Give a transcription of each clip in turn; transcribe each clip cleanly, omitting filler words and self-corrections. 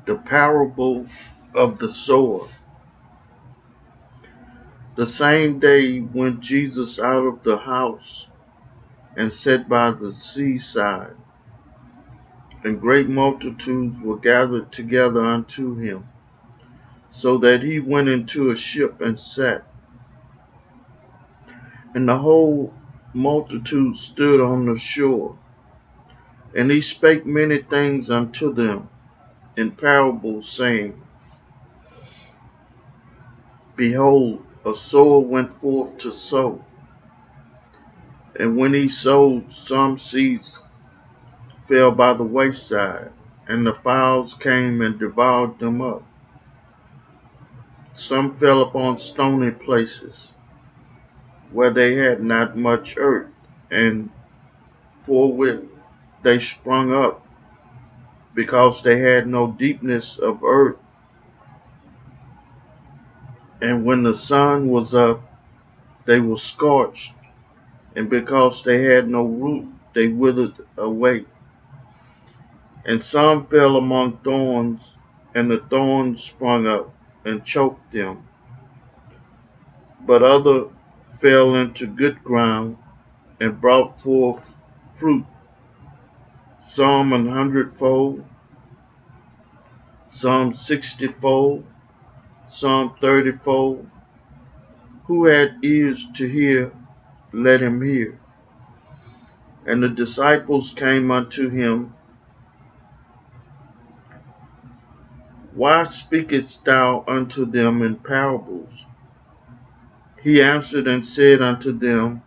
The parable of the sower. The same day went Jesus out of the house and sat by the seaside, and great multitudes were gathered together unto him, so that he went into a ship and sat. And the whole multitude stood on the shore, and he spake many things unto them in parables, saying, Behold, a sower went forth to sow. And when he sowed, some seeds fell by the wayside, and the fowls came and devoured them up. Some fell upon stony places, where they had not much earth, and forthwith they sprung up, because they had no deepness of earth. And when the sun was up, they were scorched, and because they had no root, they withered away. And some fell among thorns, and the thorns sprung up and choked them. But other fell into good ground and brought forth fruit, some 100-fold, some 60-fold, some 30-fold. Who had ears to hear, let him hear. And the disciples came unto him, Why speakest thou unto them in parables? He answered and said unto them,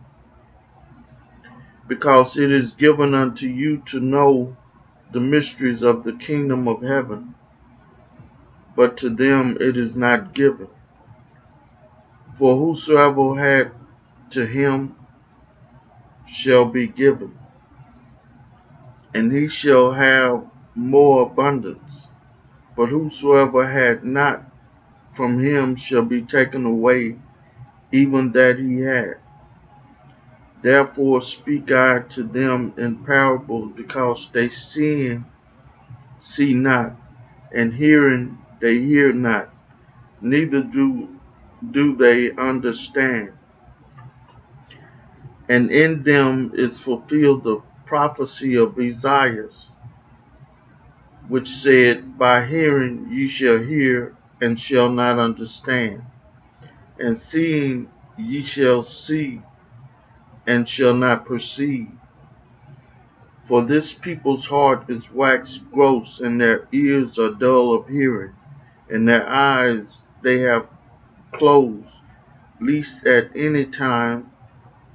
Because it is given unto you to know the mysteries of the kingdom of heaven, but to them it is not given. For whosoever had, to him shall be given, and he shall have more abundance. But whosoever had not, from him shall be taken away even that he had. Therefore speak I to them in parables, because they see not, and hearing they hear not, neither do they understand. And in them is fulfilled the prophecy of Isaiah, which said, By hearing ye shall hear, and shall not understand, and seeing ye shall see, and shall not perceive. For this people's heart is waxed gross, and their ears are dull of hearing, and their eyes they have closed, lest at any time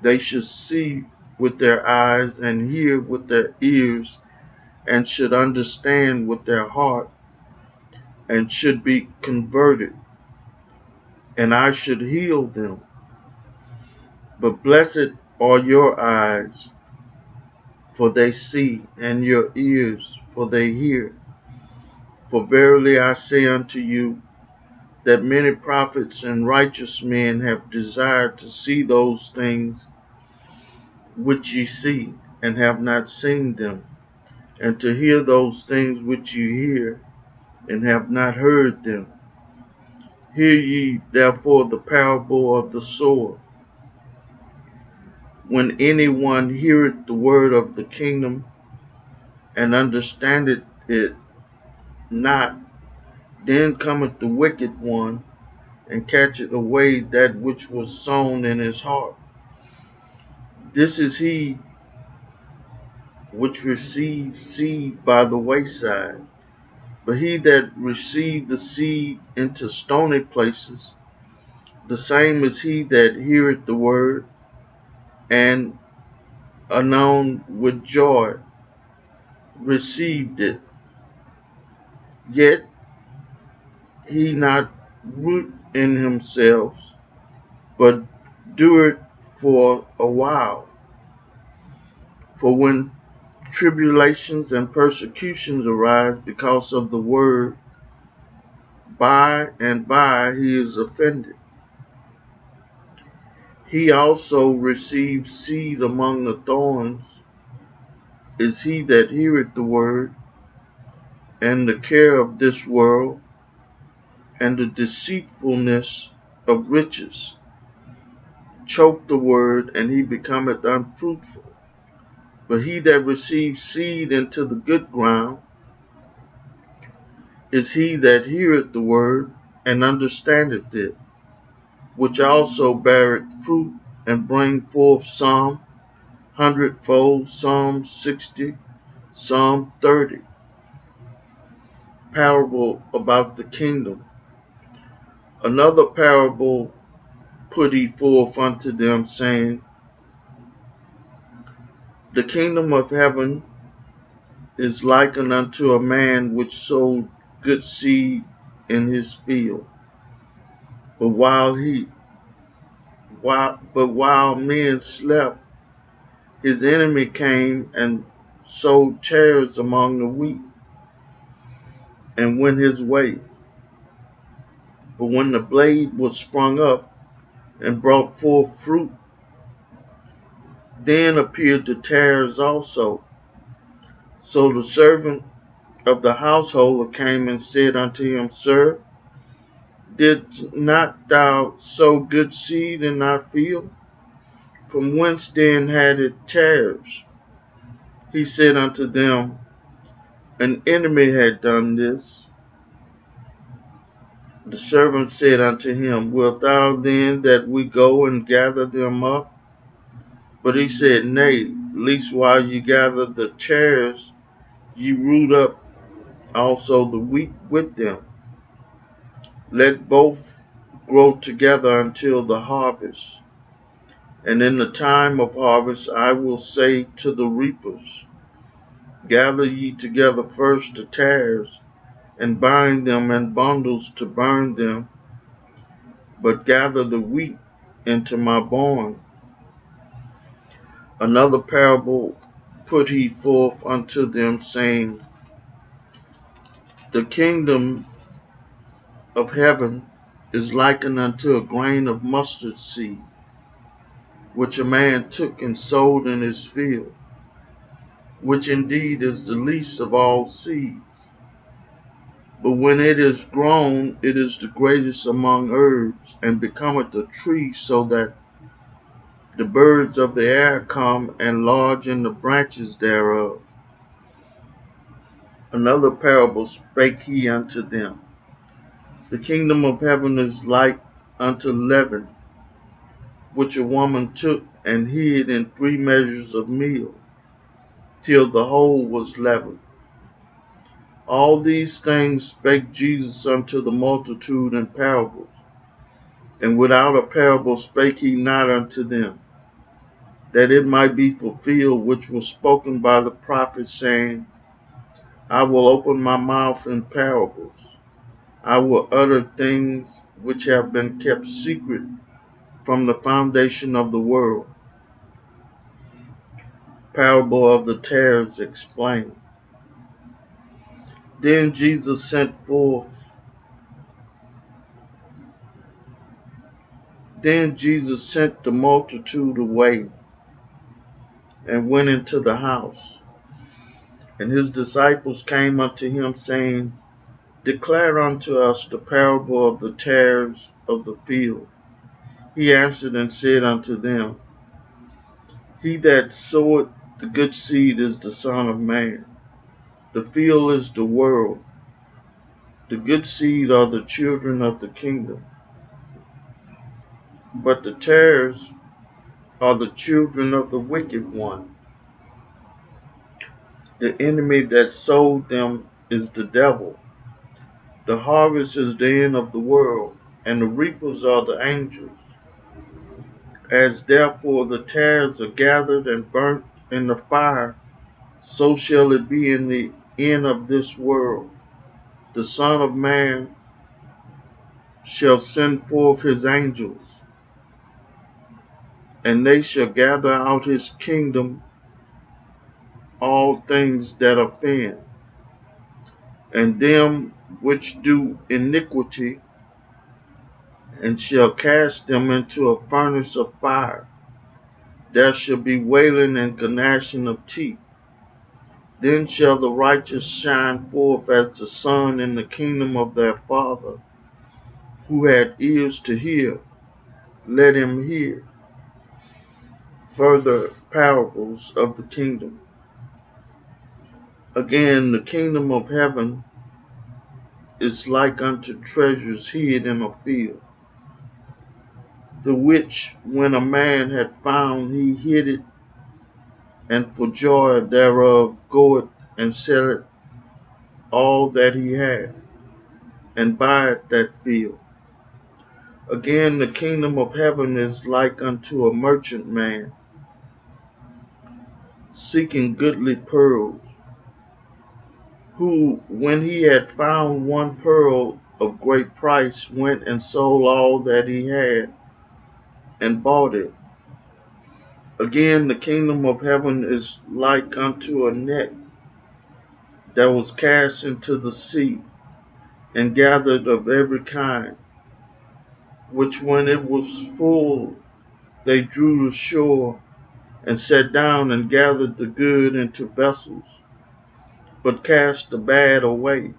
they should see with their eyes, and hear with their ears, and should understand with their heart, and should be converted, and I should heal them. But blessed are your eyes, for they see, and your ears, for they hear. For verily I say unto you, that many prophets and righteous men have desired to see those things which ye see, and have not seen them, and to hear those things which ye hear, and have not heard them. Hear ye therefore the parable of the sower. When any one heareth the word of the kingdom, and understandeth it not, then cometh the wicked one, and catcheth away that which was sown in his heart. This is he which received seed by the wayside. But he that received the seed into stony places, the same is he that heareth the word, and anon with joy received it, yet he not root in himself, but doeth for a while. For when tribulations and persecutions arise because of the word, by and by he is offended. He also receives seed among the thorns, is he that heareth the word, and the care of this world, and the deceitfulness of riches choke the word, and he becometh unfruitful. But he that receives seed into the good ground is he that heareth the word, and understandeth it, which also beareth fruit, and bring forth some 100-fold, some 60, some 30. Parable about the kingdom. Another parable put he forth unto them, saying, The kingdom of heaven is likened unto a man which sowed good seed in his field. But while men slept, his enemy came and sowed tares among the wheat, and went his way. But when the blade was sprung up and brought forth fruit, then appeared the tares also. So the servant of the householder came and said unto him, Sir, did not thou sow good seed in thy field? From whence then had it tares? He said unto them, An enemy had done this. The servant said unto him, Wilt thou then that we go and gather them up? But he said, Nay, lest while ye gather the tares, ye root up also the wheat with them. Let both grow together until the harvest. And in the time of harvest I will say to the reapers, Gather ye together first the tares, and bind them in bundles to burn them, but gather the wheat into my barn. Another parable put he forth unto them, saying, The kingdom of heaven is likened unto a grain of mustard seed, which a man took and sowed in his field, which indeed is the least of all seeds. But when it is grown, it is the greatest among herbs, and becometh a tree, so that the birds of the air come and lodge in the branches thereof. Another parable spake he unto them. The kingdom of heaven is like unto leaven, which a woman took and hid in 3 measures of meal, till the whole was leavened. All these things spake Jesus unto the multitude in parables, and without a parable spake he not unto them, that it might be fulfilled which was spoken by the prophet, saying, I will open my mouth in parables. I will utter things which have been kept secret from the foundation of the world. Parable of the tares explained. Then Jesus sent the multitude away, and went into the house. And his disciples came unto him, saying, Declare unto us the parable of the tares of the field. He answered and said unto them, He that soweth the good seed is the Son of Man. The field is the world. The good seed are the children of the kingdom. But the tares are the children of the wicked one. The enemy that sowed them is the devil. The harvest is the end of the world, and the reapers are the angels. As therefore the tares are gathered and burnt in the fire, so shall it be in the end of this world. The Son of Man shall send forth his angels, and they shall gather out his kingdom all things that offend, and them which do iniquity, and shall cast them into a furnace of fire. There shall be wailing and gnashing of teeth. Then shall the righteous shine forth as the sun in the kingdom of their Father. Who had ears to hear, let him hear. Further parables of the kingdom. Again, the kingdom of heaven is like unto treasures hid in a field, the which when a man had found, he hid it, and for joy thereof goeth and selleth all that he had, and buyeth that field. Again, the kingdom of heaven is like unto a merchant man, seeking goodly pearls, who, when he had found one pearl of great price, went and sold all that he had, and bought it. Again, the kingdom of heaven is like unto a net that was cast into the sea, and gathered of every kind, which when it was full, they drew ashore, and sat down and gathered the good into vessels, but cast the bad away.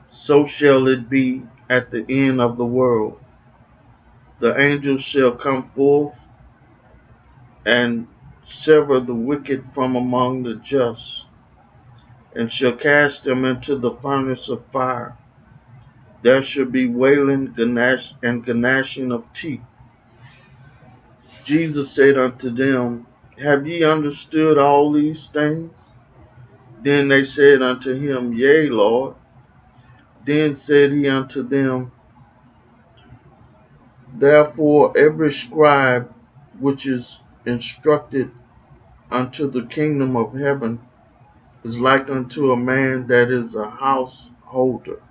So shall it be at the end of the world. The angels shall come forth and sever the wicked from among the just, and shall cast them into the furnace of fire. There shall be wailing and gnashing of teeth. Jesus said unto them, Have ye understood all these things? Then they said unto him, Yea, Lord. Then said he unto them, Therefore every scribe which is instructed unto the kingdom of heaven is like unto a man that is a householder,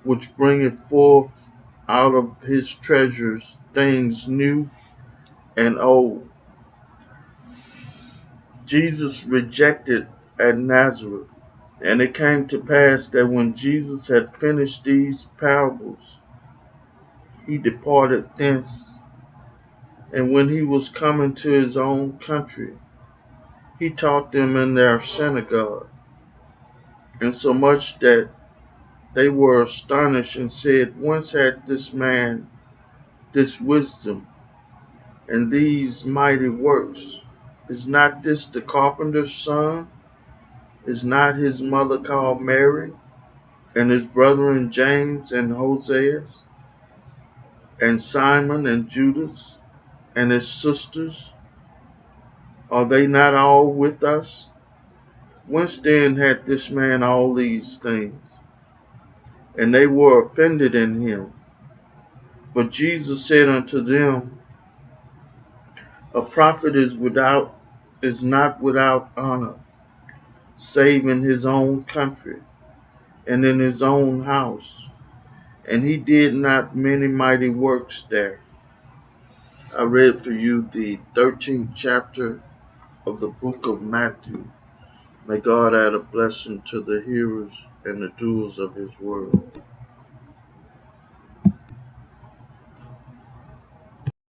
which bringeth forth out of his treasures things new and old. Jesus rejected at Nazareth. And it came to pass that when Jesus had finished these parables, he departed thence. And when he was coming to his own country, he taught them in their synagogue, insomuch that they were astonished and said, Whence had this man this wisdom and these mighty works? Is not this the carpenter's son? Is not his mother called Mary, and his brethren James and Joses, and Simon and Judas, and his sisters? Are they not all with us? Whence then had this man all these things? And they were offended in him. But Jesus said unto them, A prophet is not without honor, save in his own country, and in his own house. And he did not many mighty works there. I read for you the 13th chapter of the book of Matthew. May God add a blessing to the hearers and the doers of his word.